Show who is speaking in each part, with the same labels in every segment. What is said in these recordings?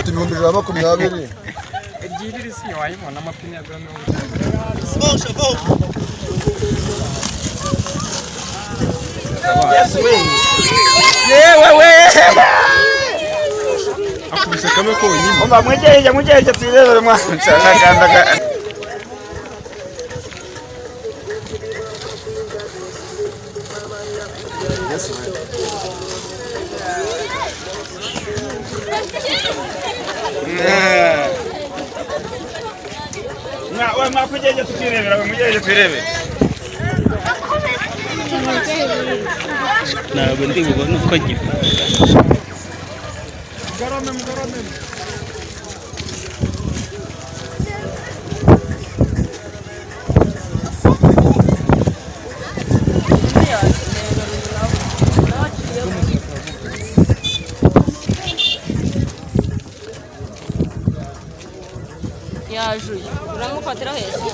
Speaker 1: Ibihumbi 20.
Speaker 2: Ebyiri si wayibona amapine ya 20. Yes we. Yewe. Akubise kamwe ko nyine. Omba mwejeje twirere mwana. Cyangwa Yes we. Wewe mwakujeje tukirebera wewe mujeje twirebe.
Speaker 3: Ntabwo ndi bubone uko ngiye.
Speaker 2: Garame.
Speaker 4: Yajuye uramufatira hejuru.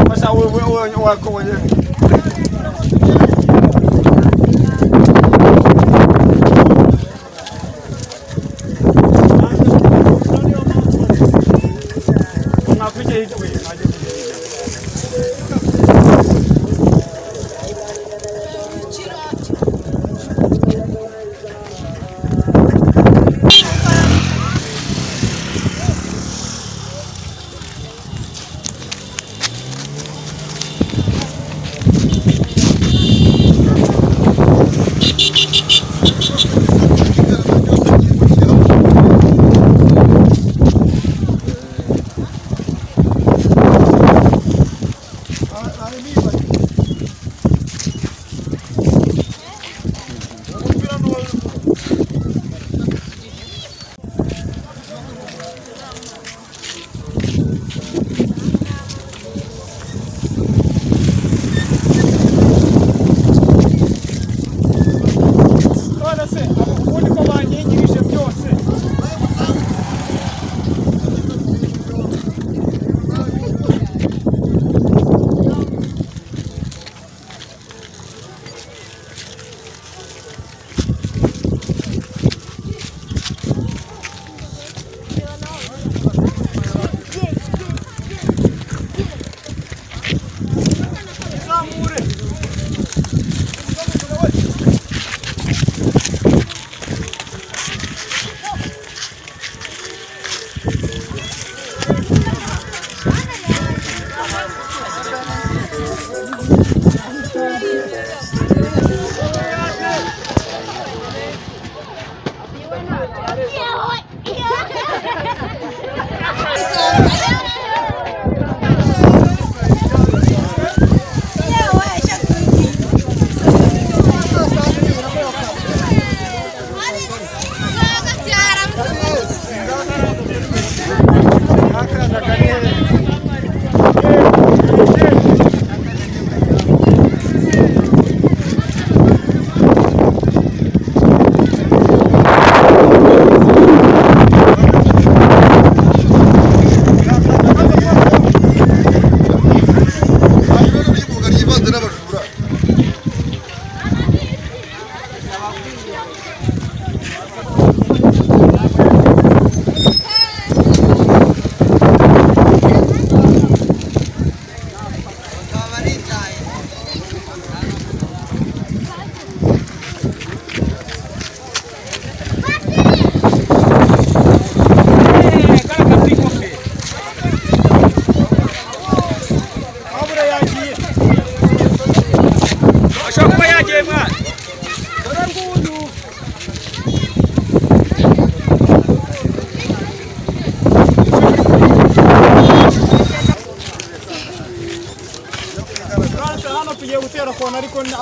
Speaker 2: Basa wewe wako wewe.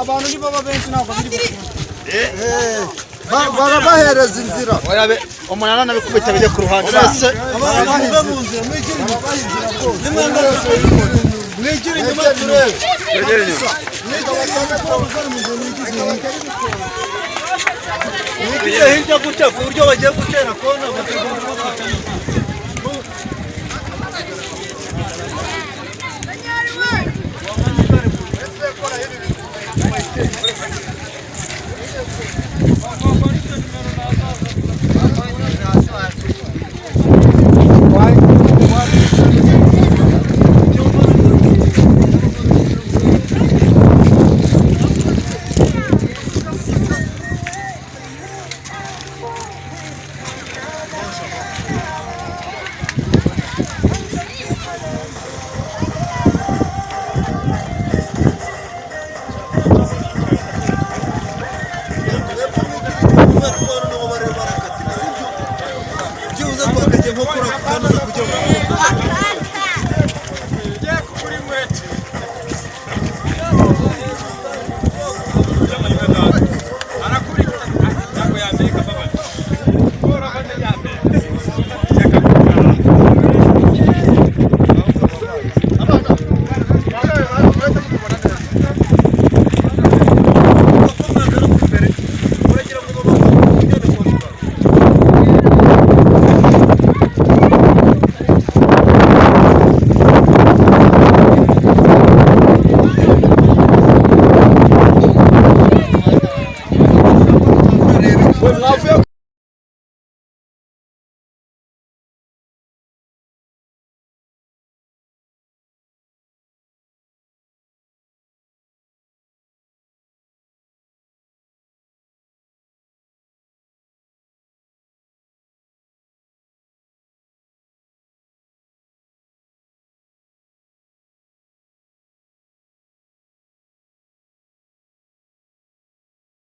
Speaker 2: abantu ni baba benshi ntabwo biri
Speaker 1: barabahereza inzira
Speaker 2: oyabe umunana nabikubita bijye ku ruhande
Speaker 1: bose abantu mu nzira mwigirira Mwigire inyuma turebe.
Speaker 2: Twegere inyuma.
Speaker 1: Mwigire hirya gutya ku buryo bagiye gutera kona bakagira